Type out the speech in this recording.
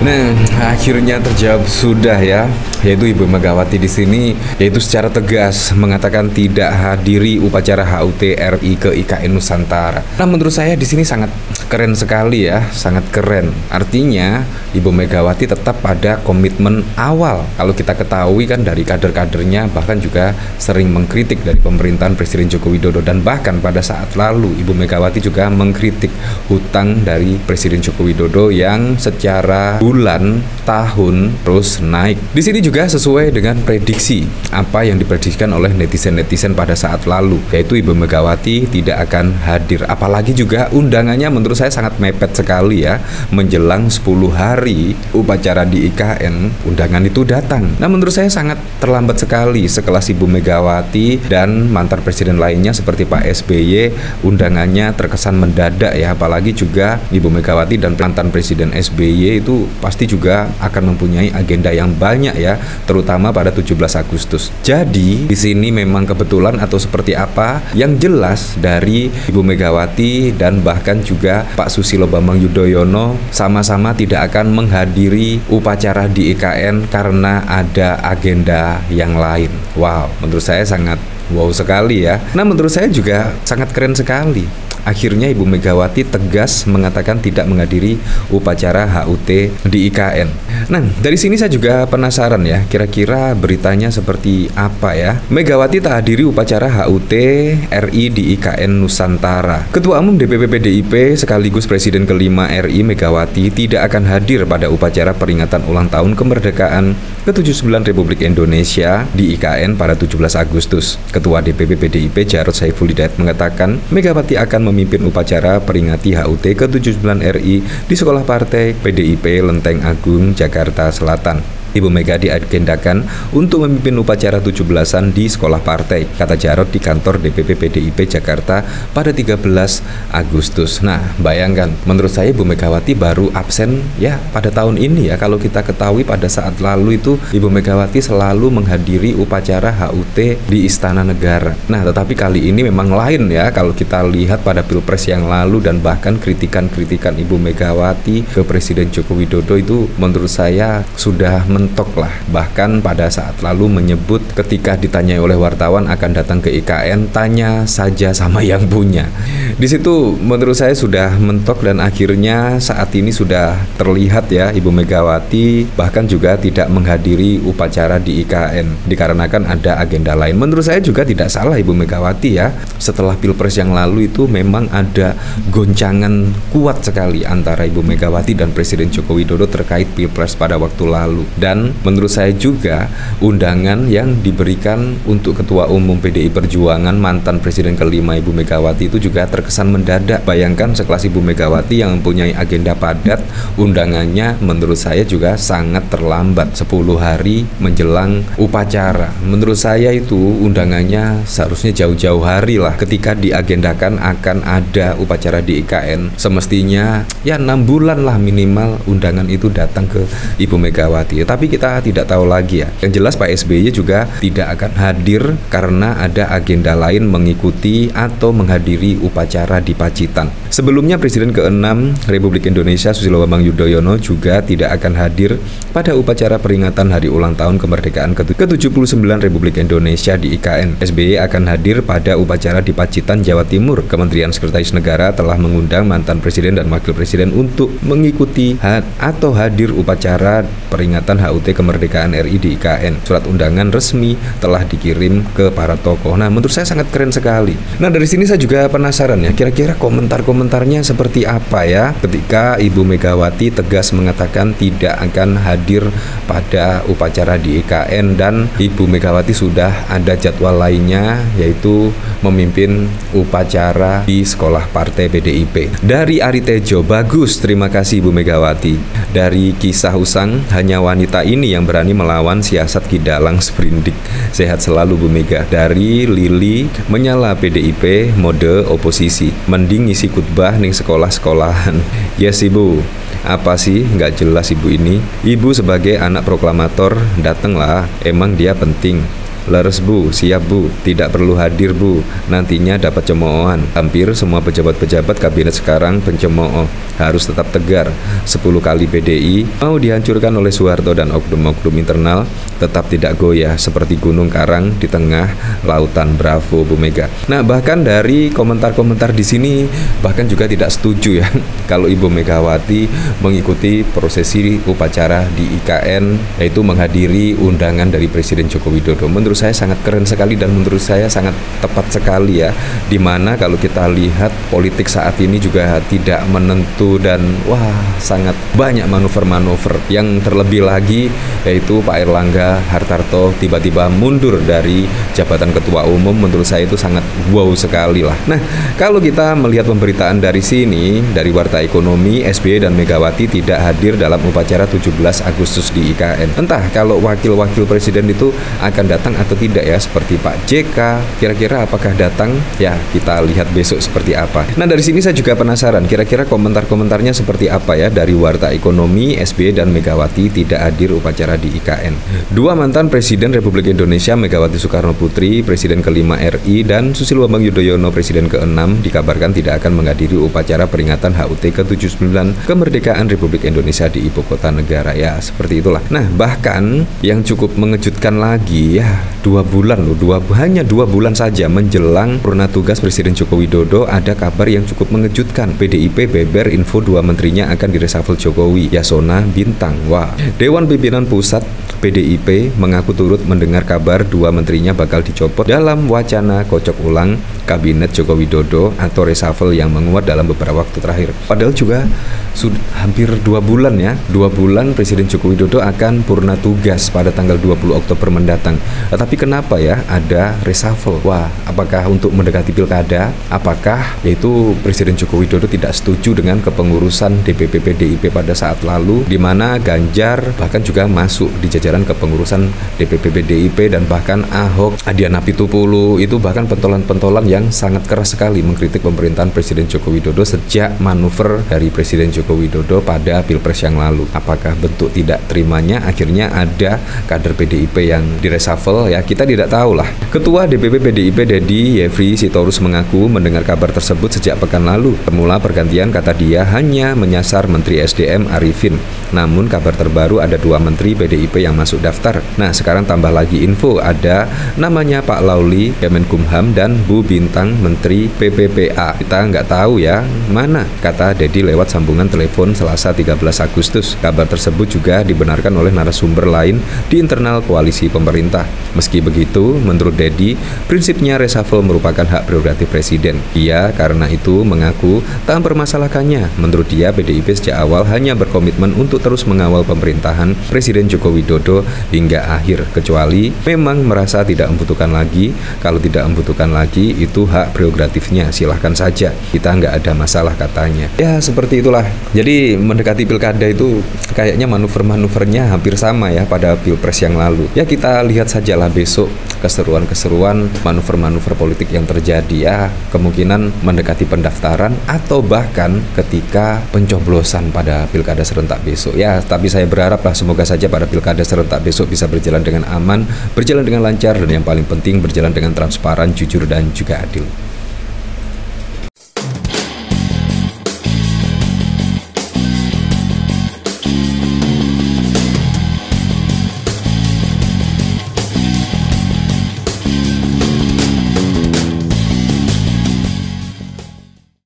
Nah, akhirnya terjawab sudah ya, yaitu Ibu Megawati di sini yaitu secara tegas mengatakan tidak hadiri upacara HUT RI ke IKN Nusantara. Nah, menurut saya di sini sangat keren sekali ya, sangat keren. Artinya Ibu Megawati tetap pada komitmen awal. Kalau kita ketahui kan dari kader-kadernya bahkan juga sering mengkritik dari pemerintahan Presiden Joko Widodo, dan bahkan pada saat lalu Ibu Megawati juga mengkritik hutang dari Presiden Joko Widodo yang secara bulan, tahun terus naik. Di sini juga sesuai dengan prediksi apa yang diprediksikan oleh netizen-netizen pada saat lalu, yaitu Ibu Megawati tidak akan hadir. Apalagi juga undangannya menurut saya sangat mepet sekali ya, menjelang 10 hari upacara di IKN, undangan itu datang. Nah, menurut saya sangat terlambat sekali. Sekelas Ibu Megawati dan mantan presiden lainnya seperti Pak SBY, undangannya terkesan mendadak ya. Apalagi juga Ibu Megawati dan mantan presiden SBY itu pasti juga akan mempunyai agenda yang banyak ya, terutama pada 17 Agustus. Jadi di sini memang kebetulan atau seperti apa, yang jelas dari Ibu Megawati dan bahkan juga Pak Susilo Bambang Yudhoyono sama-sama tidak akan menghadiri upacara di IKN karena ada agenda yang lain. Wow, menurut saya sangat wow sekali ya. Nah, menurut saya juga sangat keren sekali. Akhirnya Ibu Megawati tegas mengatakan tidak menghadiri upacara HUT di IKN. Nah, dari sini saya juga penasaran ya, kira-kira beritanya seperti apa ya? Megawati tak hadiri upacara HUT RI di IKN Nusantara. Ketua Umum DPP PDIP sekaligus Presiden kelima RI Megawati tidak akan hadir pada upacara peringatan ulang tahun kemerdekaan ke-79 Republik Indonesia di IKN pada 17 Agustus. Ketua DPP PDIP Jarod Saiful Hidayat mengatakan Megawati akan memimpin upacara peringati HUT ke-79 RI di Sekolah Partai PDIP Lenteng Agung, Jakarta Selatan. Ibu Mega diagendakan untuk memimpin upacara 17-an di sekolah partai, kata Jarod di kantor DPP PDIP Jakarta pada 13 Agustus. Nah, bayangkan, menurut saya Ibu Megawati baru absen ya pada tahun ini ya. Kalau kita ketahui pada saat lalu itu Ibu Megawati selalu menghadiri upacara HUT di Istana Negara. Nah, tetapi kali ini memang lain ya. Kalau kita lihat pada Pilpres yang lalu dan bahkan kritikan-kritikan Ibu Megawati ke Presiden Joko Widodo itu menurut saya sudah mentok lah. Bahkan pada saat lalu menyebut ketika ditanyai oleh wartawan akan datang ke IKN, tanya saja sama yang punya. Di situ menurut saya sudah mentok, dan akhirnya saat ini sudah terlihat ya Ibu Megawati bahkan juga tidak menghadiri upacara di IKN dikarenakan ada agenda lain. Menurut saya juga tidak salah Ibu Megawati ya. Setelah Pilpres yang lalu itu memang ada goncangan kuat sekali antara Ibu Megawati dan Presiden Joko Widodo terkait Pilpres pada waktu lalu. Dan menurut saya juga undangan yang diberikan untuk Ketua Umum PDI Perjuangan mantan Presiden kelima Ibu Megawati itu juga terkesan mendadak. Bayangkan sekelas Ibu Megawati yang mempunyai agenda padat, undangannya menurut saya juga sangat terlambat 10 hari menjelang upacara. Menurut saya itu undangannya seharusnya jauh-jauh hari lah. Ketika diagendakan akan ada upacara di IKN, semestinya ya 6 bulan lah minimal undangan itu datang ke Ibu Megawati. Tapi kita tidak tahu lagi ya. Yang jelas Pak SBY juga tidak akan hadir karena ada agenda lain mengikuti atau menghadiri upacara di Pacitan. Sebelumnya Presiden ke-6 Republik Indonesia Susilo Bambang Yudhoyono juga tidak akan hadir pada upacara peringatan hari ulang tahun kemerdekaan ke-79 Republik Indonesia di IKN. SBY akan hadir pada upacara di Pacitan, Jawa Timur. Kementerian Sekretaris Negara telah mengundang mantan Presiden dan Wakil Presiden untuk mengikuti atau hadir upacara peringatan HUT kemerdekaan RI di IKN. Surat undangan resmi telah dikirim ke para tokoh. Nah, menurut saya sangat keren sekali. Nah, dari sini saya juga penasaran ya, kira-kira komentar-komentarnya seperti apa ya ketika Ibu Megawati tegas mengatakan tidak akan hadir pada upacara di IKN dan Ibu Megawati sudah ada jadwal lainnya yaitu memimpin upacara di sekolah partai PDIP. Dari Ari Tejo, bagus, terima kasih Ibu Megawati. Dari Kisah Usang, hanya wanita ini yang berani melawan siasat Kidalang Sprindik. Sehat selalu Bu Mega. Dari Lili, menyala PDIP mode oposisi, mending ngisi khutbah ning sekolah-sekolahan. Yes Ibu, apa sih nggak jelas Ibu ini? Ibu sebagai anak proklamator datenglah, emang dia penting. Leres Bu, siap Bu, tidak perlu hadir Bu, nantinya dapat cemoohan. Hampir semua pejabat-pejabat kabinet sekarang pencemooh, harus tetap tegar. 10 kali PDI mau dihancurkan oleh Soeharto dan oknum-oknum internal, tetap tidak goyah seperti gunung karang di tengah lautan. Bravo Bu Mega. Nah, bahkan dari komentar-komentar di sini bahkan juga tidak setuju ya kalau Ibu Megawati mengikuti prosesi upacara di IKN, yaitu menghadiri undangan dari Presiden Joko Widodo. Menurut saya sangat keren sekali dan menurut saya sangat tepat sekali ya, dimana kalau kita lihat politik saat ini juga tidak menentu dan wah sangat banyak manuver-manuver. Yang terlebih lagi yaitu Pak Airlangga Hartarto tiba-tiba mundur dari jabatan ketua umum, menurut saya itu sangat wow sekali lah. Nah, kalau kita melihat pemberitaan dari sini, dari Warta Ekonomi, SBY dan Megawati tidak hadir dalam upacara 17 Agustus di IKN. Entah kalau wakil-wakil presiden itu akan datang atau tidak ya, seperti Pak JK, kira-kira apakah datang? Ya, kita lihat besok seperti apa. Nah, dari sini saya juga penasaran, kira-kira komentar-komentarnya seperti apa ya dari Warta Ekonomi, SBY dan Megawati tidak hadir upacara di IKN. Dua mantan Presiden Republik Indonesia, Megawati Soekarno Putri, Presiden ke-5 RI, dan Susilo Bambang Yudhoyono, Presiden ke-6, dikabarkan tidak akan menghadiri upacara peringatan HUT ke-79 kemerdekaan Republik Indonesia di ibu kota negara. Ya, seperti itulah. Nah, bahkan yang cukup mengejutkan lagi ya, 2 bulan loh, hanya 2 bulan saja menjelang purna tugas Presiden Joko Widodo, ada kabar yang cukup mengejutkan. PDIP beber info 2 menterinya akan direshuffle Jokowi, Yasona Bintang. Wah, Dewan Pimpinan Pusat PDIP mengaku turut mendengar kabar 2 menterinya bakal dicopot dalam wacana kocok ulang Kabinet Joko Widodo atau reshuffle yang menguat dalam beberapa waktu terakhir. Padahal juga sudah hampir 2 bulan ya, 2 bulan Presiden Joko Widodo akan purna tugas pada tanggal 20 Oktober mendatang. Tapi kenapa ya ada reshuffle? Wah, apakah untuk mendekati pilkada? Apakah yaitu Presiden Joko Widodo tidak setuju dengan kepengurusan DPP PDIP pada saat lalu, di mana Ganjar bahkan juga masuk di jajaran kepengurusan DPP PDIP, dan bahkan Ahok, Adiana Pitupulu itu bahkan pentolan-pentolan yang sangat keras sekali mengkritik pemerintahan Presiden Joko Widodo sejak manuver dari Presiden Joko Widodo pada Pilpres yang lalu. Apakah bentuk tidak terimanya akhirnya ada kader PDIP yang direshuffle? Ya, kita tidak tahu lah. Ketua DPP PDIP Dedi Yefri Sitorus mengaku mendengar kabar tersebut sejak pekan lalu. Semula pergantian, kata dia, hanya menyasar Menteri SDM Arifin. Namun kabar terbaru ada 2 menteri PDIP yang masuk daftar. Nah, sekarang tambah lagi info, ada namanya Pak Lauli Kemenkumham dan Bu Bintang Menteri PPPA. Kita nggak tahu ya mana, kata Dedi lewat sambungan telepon Selasa 13 Agustus. Kabar tersebut juga dibenarkan oleh narasumber lain di internal koalisi pemerintah. Meski begitu, menurut Dedi, prinsipnya reshuffle merupakan hak prerogatif Presiden. Ia karena itu mengaku tak mempermasalahkannya. Menurut dia, PDIP sejak awal hanya berkomitmen untuk terus mengawal pemerintahan Presiden Joko Widodo hingga akhir, kecuali memang merasa tidak membutuhkan lagi. Kalau tidak membutuhkan lagi, itu hak prerogatifnya, silahkan saja, kita nggak ada masalah, katanya. Ya, seperti itulah. Jadi mendekati pilkada itu kayaknya manuver-manuvernya hampir sama ya pada Pilpres yang lalu. Ya, kita lihat sajalah besok keseruan-keseruan manuver-manuver politik yang terjadi ya, kemungkinan mendekati pendaftaran atau bahkan ketika pencoblosan pada pilkada serentak besok ya. Tapi saya berharap lah semoga saja pada pilkada serentak besok bisa berjalan dengan aman, berjalan dengan lancar, dan yang paling penting berjalan dengan transparan, jujur, dan juga adil.